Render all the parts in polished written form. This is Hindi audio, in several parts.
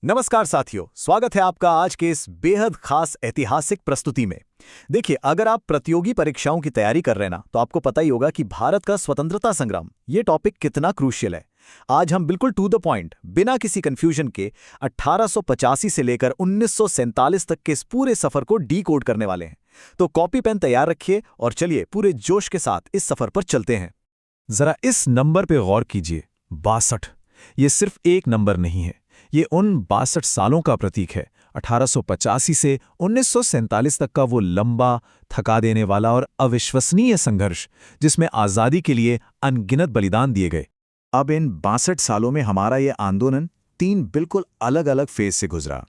नमस्कार साथियों, स्वागत है आपका आज के इस बेहद खास ऐतिहासिक प्रस्तुति में। देखिए, अगर आप प्रतियोगी परीक्षाओं की तैयारी कर रहे हैं ना, तो आपको पता ही होगा कि भारत का स्वतंत्रता संग्राम ये टॉपिक कितना क्रूशियल है। आज हम बिल्कुल टू द पॉइंट, बिना किसी कंफ्यूजन के 1885 से लेकर 1947 तक के इस पूरे सफर को डीकोड करने वाले हैं। तो कॉपी पेन तैयार रखिए और चलिए पूरे जोश के साथ इस सफर पर चलते हैं। जरा इस नंबर पे गौर कीजिए, 62। ये सिर्फ एक नंबर नहीं है, ये उन 62 सालों का प्रतीक है। 1885 से 1947 तक का वो लंबा, थका देने वाला और अविश्वसनीय संघर्ष, जिसमें आज़ादी के लिए अनगिनत बलिदान दिए गए। अब इन 62 सालों में हमारा ये आंदोलन 3 बिल्कुल अलग अलग फेज से गुजरा।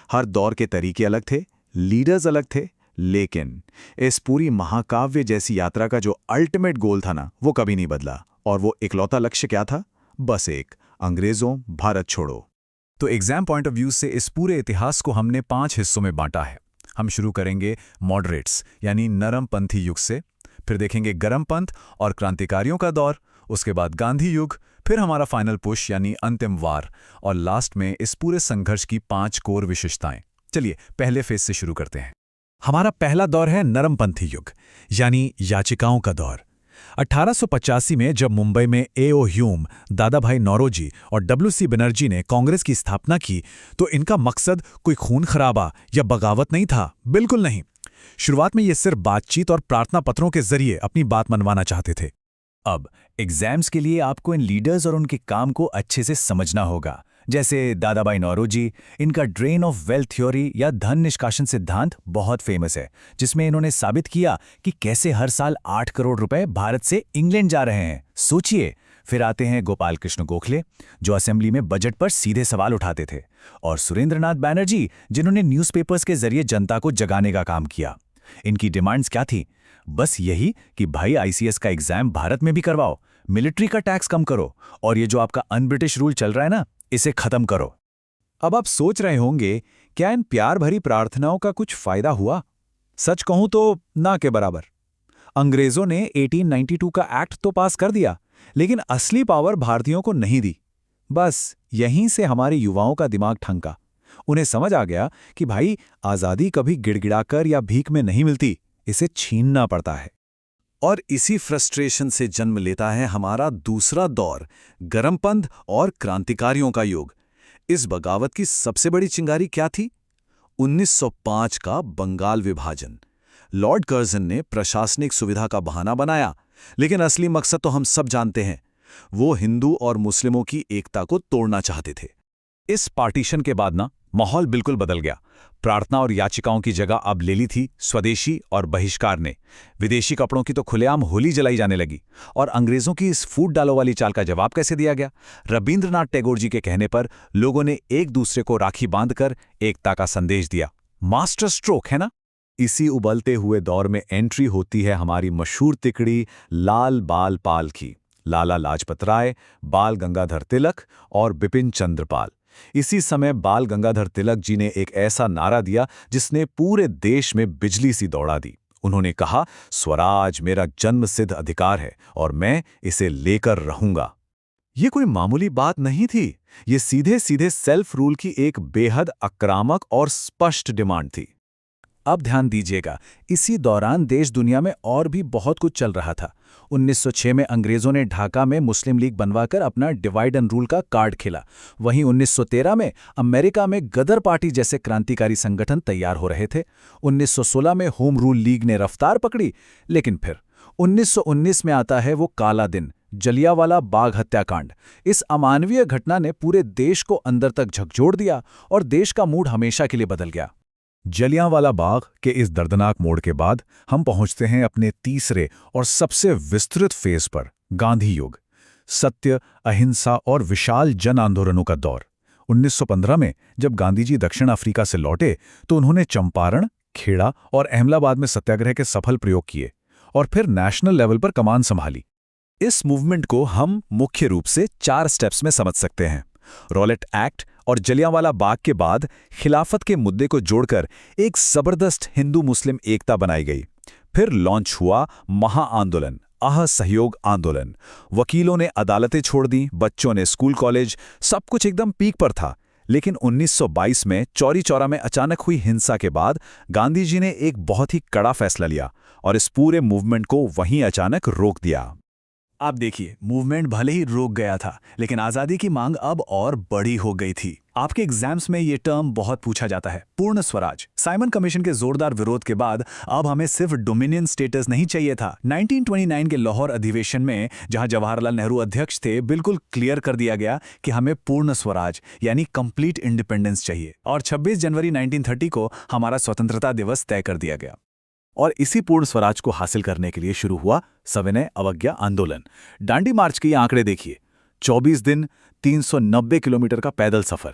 हर दौर के तरीके अलग थे, लीडर्स अलग थे, लेकिन इस पूरी महाकाव्य जैसी यात्रा का जो अल्टीमेट गोल था ना, वो कभी नहीं बदला। और वो इकलौता लक्ष्य क्या था? बस एक, अंग्रेजों भारत छोड़ो। तो एग्जाम पॉइंट ऑफ व्यू से इस पूरे इतिहास को हमने 5 हिस्सों में बांटा है। हम शुरू करेंगे मॉडरेट्स यानी नरमपंथी युग से, फिर देखेंगे गरमपंथ और क्रांतिकारियों का दौर, उसके बाद गांधी युग, फिर हमारा फाइनल पुश यानी अंतिम वार, और लास्ट में इस पूरे संघर्ष की 5 कोर विशेषताएं। चलिए पहले फेज से शुरू करते हैं। हमारा पहला दौर है नरमपंथी युग यानी याचिकाओं का दौर। 1885 में जब मुंबई में ए.ओ. ह्यूम, दादाभाई नौरोजी और डब्ल्यू.सी. बनर्जी ने कांग्रेस की स्थापना की, तो इनका मकसद कोई खून खराबा या बगावत नहीं था, बिल्कुल नहीं। शुरुआत में ये सिर्फ बातचीत और प्रार्थना पत्रों के जरिए अपनी बात मनवाना चाहते थे। अब एग्जाम्स के लिए आपको इन लीडर्स और उनके काम को अच्छे से समझना होगा। जैसे दादाभाई नौरोजी, इनका ड्रेन ऑफ वेल्थ थ्योरी या धन निष्कासन सिद्धांत बहुत फेमस है, जिसमें इन्होंने साबित किया कि कैसे हर साल 8 करोड़ रुपए भारत से इंग्लैंड जा रहे हैं। सोचिए। फिर आते हैं गोपाल कृष्ण गोखले, जो असेंबली में बजट पर सीधे सवाल उठाते थे, और सुरेंद्रनाथ बैनर्जी, जिन्होंने न्यूज़पेपर्स के जरिए जनता को जगाने का काम किया। इनकी डिमांड्स क्या थी? बस यही कि भाई आईसीएस का एग्जाम भारत में भी करवाओ, मिलिट्री का टैक्स कम करो, और ये जो आपका अनब्रिटिश रूल चल रहा है ना, इसे खत्म करो। अब आप सोच रहे होंगे, क्या इन प्यार भरी प्रार्थनाओं का कुछ फायदा हुआ? सच कहूं तो ना के बराबर। अंग्रेजों ने 1892 का एक्ट तो पास कर दिया, लेकिन असली पावर भारतीयों को नहीं दी। बस यहीं से हमारे युवाओं का दिमाग ठनका। उन्हें समझ आ गया कि भाई, आज़ादी कभी गिड़गिड़ाकर या भीख में नहीं मिलती, इसे छीनना पड़ता है। और इसी फ्रस्ट्रेशन से जन्म लेता है हमारा दूसरा दौर, गरमपंथ और क्रांतिकारियों का युग। इस बगावत की सबसे बड़ी चिंगारी क्या थी? 1905 का बंगाल विभाजन। लॉर्ड कर्जन ने प्रशासनिक सुविधा का बहाना बनाया, लेकिन असली मकसद तो हम सब जानते हैं। वो हिंदू और मुस्लिमों की एकता को तोड़ना चाहते थे। इस पार्टीशन के बाद ना, माहौल बिल्कुल बदल गया। प्रार्थना और याचिकाओं की जगह अब ले ली थी स्वदेशी और बहिष्कार ने। विदेशी कपड़ों की तो खुलेआम होली जलाई जाने लगी। और अंग्रेजों की इस फूट डालो वाली चाल का जवाब कैसे दिया गया? रविंद्रनाथ टैगोर जी के कहने पर लोगों ने एक दूसरे को राखी बांधकर एकता का संदेश दिया। मास्टर स्ट्रोक है ना? इसी उबलते हुए दौर में एंट्री होती है हमारी मशहूर तिकड़ी लाल बाल पाल की। लाला लाजपत राय, बाल गंगाधर तिलक और बिपिन चंद्र पाल। इसी समय बाल गंगाधर तिलक जी ने एक ऐसा नारा दिया जिसने पूरे देश में बिजली सी दौड़ा दी। उन्होंने कहा, स्वराज मेरा जन्मसिद्ध अधिकार है और मैं इसे लेकर रहूंगा। ये कोई मामूली बात नहीं थी, ये सीधे सीधे सेल्फ रूल की एक बेहद आक्रामक और स्पष्ट डिमांड थी। अब ध्यान दीजिएगा, इसी दौरान देश दुनिया में और भी बहुत कुछ चल रहा था। 1906 में अंग्रेजों ने ढाका में मुस्लिम लीग बनवाकर अपना डिवाइड एंड रूल का कार्ड खेला। वहीं 1913 में अमेरिका में गदर पार्टी जैसे क्रांतिकारी संगठन तैयार हो रहे थे। 1916 में होम रूल लीग ने रफ्तार पकड़ी, लेकिन फिर 1919 में आता है वो काला दिन, जलियांवाला बाग हत्याकांड। इस अमानवीय घटना ने पूरे देश को अंदर तक झकझोर दिया और देश का मूड हमेशा के लिए बदल गया। जलियांवाला बाग के इस दर्दनाक मोड़ के बाद हम पहुंचते हैं अपने तीसरे और सबसे विस्तृत फेज पर, गांधी युग। सत्य, अहिंसा और विशाल जन आंदोलनों का दौर। 1915 में जब गांधी जी दक्षिण अफ्रीका से लौटे, तो उन्होंने चंपारण, खेड़ा और अहमदाबाद में सत्याग्रह के सफल प्रयोग किए और फिर नेशनल लेवल पर कमान संभाली। इस मूवमेंट को हम मुख्य रूप से 4 स्टेप्स में समझ सकते हैं। रॉलेट एक्ट और जलियांवाला बाग के बाद खिलाफत के मुद्दे को जोड़कर एक जबरदस्त हिंदू मुस्लिम एकता बनाई गई। फिर लॉन्च हुआ महाआंदोलन, असहयोग आंदोलन। वकीलों ने अदालतें छोड़ दी, बच्चों ने स्कूल कॉलेज, सब कुछ एकदम पीक पर था। लेकिन 1922 में चौरी चौरा में अचानक हुई हिंसा के बाद गांधी जी ने एक बहुत ही कड़ा फैसला लिया और इस पूरे मूवमेंट को वहीं अचानक रोक दिया। आप देखिए, मूवमेंट भले ही रुक गया था, लेकिन आज़ादी की मांग अब और बड़ी हो गई थी। आपके एग्जाम्स में ये टर्म बहुत पूछा जाता है, पूर्ण स्वराज। साइमन कमीशन के जोरदार विरोध के बाद अब हमें सिर्फ डोमिनियन स्टेटस नहीं चाहिए था। 1929 के लाहौर अधिवेशन में, जहां जवाहरलाल नेहरू अध्यक्ष थे, बिल्कुल क्लियर कर दिया गया कि हमें पूर्ण स्वराज यानी कंप्लीट इंडिपेंडेंस चाहिए। और 26 जनवरी 1930 को हमारा स्वतंत्रता दिवस तय कर दिया गया। और इसी पूर्ण स्वराज को हासिल करने के लिए शुरू हुआ सविनय अवज्ञा आंदोलन। दांडी मार्च के ये आंकड़े देखिए, 24 दिन, 390 किलोमीटर का पैदल सफर।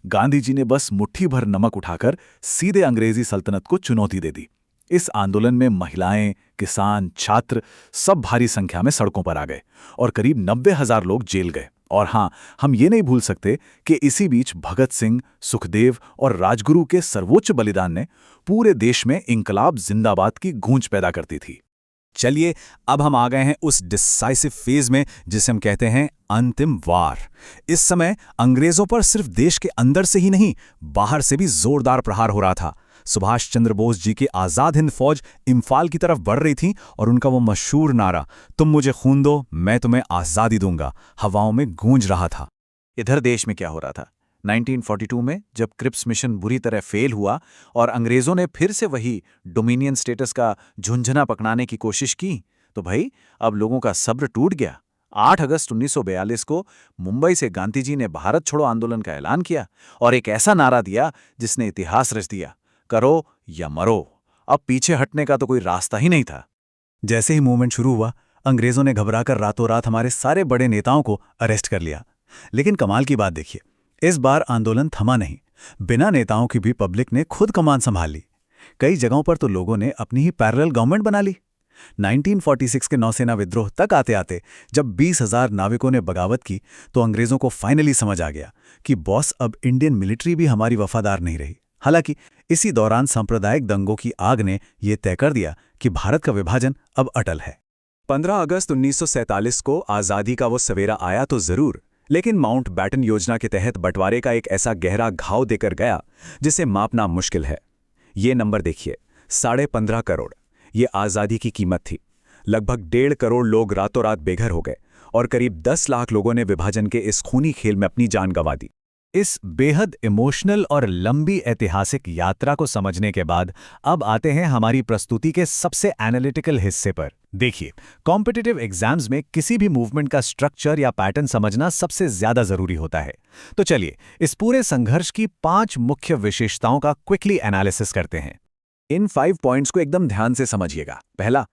गांधी जी ने बस मुट्ठी भर नमक उठाकर सीधे अंग्रेजी सल्तनत को चुनौती दे दी। इस आंदोलन में महिलाएं, किसान, छात्र सब भारी संख्या में सड़कों पर आ गए और करीब 90,000 लोग जेल गए। और हां, हम ये नहीं भूल सकते कि इसी बीच भगत सिंह, सुखदेव और राजगुरु के सर्वोच्च बलिदान ने पूरे देश में इंकलाब जिंदाबाद की गूंज पैदा करती थी। चलिए, अब हम आ गए हैं उस डिसाइसिव फेज में जिसे हम कहते हैं अंतिम वार। इस समय अंग्रेजों पर सिर्फ देश के अंदर से ही नहीं, बाहर से भी जोरदार प्रहार हो रहा था। सुभाष चंद्र बोस जी की आज़ाद हिंद फौज इम्फाल की तरफ बढ़ रही थी और उनका वो मशहूर नारा, तुम मुझे खून दो, मैं तुम्हें आज़ादी दूंगा, हवाओं में गूंज रहा था। इधर देश में क्या हो रहा था? 1942 में जब क्रिप्स मिशन बुरी तरह फेल हुआ और अंग्रेजों ने फिर से वही डोमिनियन स्टेटस का झुंझुना पकड़ाने की कोशिश की, तो भाई अब लोगों का सब्र टूट गया। 8 अगस्त 1942 को मुंबई से गांधी जी ने भारत छोड़ो आंदोलन का ऐलान किया और एक ऐसा नारा दिया जिसने इतिहास रच दिया, करो या मरो। अब पीछे हटने का तो कोई रास्ता ही नहीं था। जैसे ही मूवमेंट शुरू हुआ, अंग्रेजों ने घबराकर रातों रात हमारे सारे बड़े नेताओं को अरेस्ट कर लिया। लेकिन कमाल की बात देखिए, इस बार आंदोलन थमा नहीं। बिना नेताओं की भी पब्लिक ने खुद कमान संभाल ली। कई जगहों पर तो लोगों ने अपनी ही पैरेलल गवर्नमेंट बना ली। 1946 के नौसेना विद्रोह तक आते आते जब 20,000 नाविकों ने बगावत की, तो अंग्रेजों को फाइनली समझ आ गया कि बॉस, अब इंडियन मिलिट्री भी हमारी वफादार नहीं रही। हालांकि इसी दौरान सांप्रदायिक दंगों की आग ने यह तय कर दिया कि भारत का विभाजन अब अटल है। 15 अगस्त 1947 को आज़ादी का वो सवेरा आया तो जरूर, लेकिन माउंट बैटन योजना के तहत बंटवारे का एक ऐसा गहरा घाव देकर गया जिसे मापना मुश्किल है। ये नंबर देखिए, 15.5 करोड़। ये आज़ादी की कीमत थी। लगभग 1.5 करोड़ लोग रातों रात बेघर हो गए और करीब 10 लाख लोगों ने विभाजन के इस खूनी खेल में अपनी जान गंवा दी। इस बेहद इमोशनल और लंबी ऐतिहासिक यात्रा को समझने के बाद अब आते हैं हमारी प्रस्तुति के सबसे एनालिटिकल हिस्से पर। देखिए, कॉम्पिटिटिव एग्जाम्स में किसी भी मूवमेंट का स्ट्रक्चर या पैटर्न समझना सबसे ज्यादा जरूरी होता है। तो चलिए, इस पूरे संघर्ष की 5 मुख्य विशेषताओं का क्विकली एनालिसिस करते हैं। इन 5 पॉइंट्स को एकदम ध्यान से समझिएगा। पहला,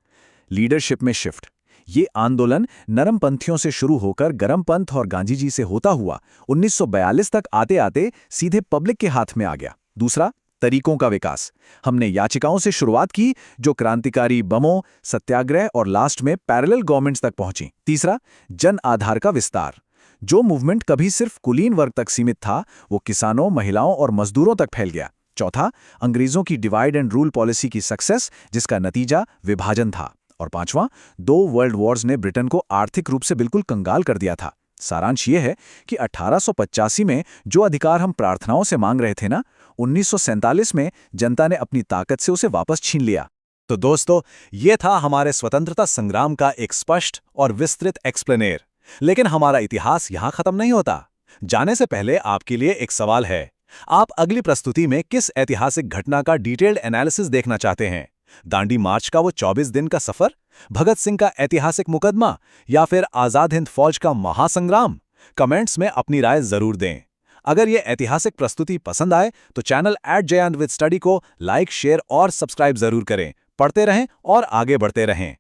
लीडरशिप में शिफ्ट। ये आंदोलन नरमपंथियों से शुरू होकर गरमपंथ और गांधी जी से होता हुआ 1942 तक आते आते सीधे पब्लिक के हाथ में आ गया। दूसरा, तरीकों का विकास। हमने याचिकाओं से शुरुआत की जो क्रांतिकारी बमों, सत्याग्रह और लास्ट में पैरेलल गवर्नमेंट्स तक पहुंची। तीसरा, जन आधार का विस्तार। जो मूवमेंट कभी सिर्फ कुलीन वर्ग तक सीमित था, वो किसानों, महिलाओं और मजदूरों तक फैल गया। चौथा, अंग्रेजों की डिवाइड एंड रूल पॉलिसी की सक्सेस, जिसका नतीजा विभाजन था। और पांचवां, 2 वर्ल्ड वॉर्स ने ब्रिटेन को आर्थिक रूप से बिल्कुल कंगाल कर दिया था। सारांश ये है कि 1885 में जो अधिकार हम प्रार्थनाओं से मांग रहे थे ना, 1947 में जनता ने अपनी ताकत से उसे वापस छीन लिया। तो दोस्तों, ये था हमारे स्वतंत्रता संग्राम का एक स्पष्ट और विस्तृत एक्सप्लेनेर। लेकिन हमारा इतिहास यहां खत्म नहीं होता। जाने से पहले आपके लिए एक सवाल है, आप अगली प्रस्तुति में किस ऐतिहासिक घटना का डिटेल्ड एनालिसिस देखना चाहते हैं? दांडी मार्च का वो 24 दिन का सफर, भगत सिंह का ऐतिहासिक मुकदमा, या फिर आजाद हिंद फौज का महासंग्राम? कमेंट्स में अपनी राय जरूर दें। अगर ये ऐतिहासिक प्रस्तुति पसंद आए तो चैनल @JayantWithStudy को लाइक, शेयर और सब्सक्राइब जरूर करें। पढ़ते रहें और आगे बढ़ते रहें।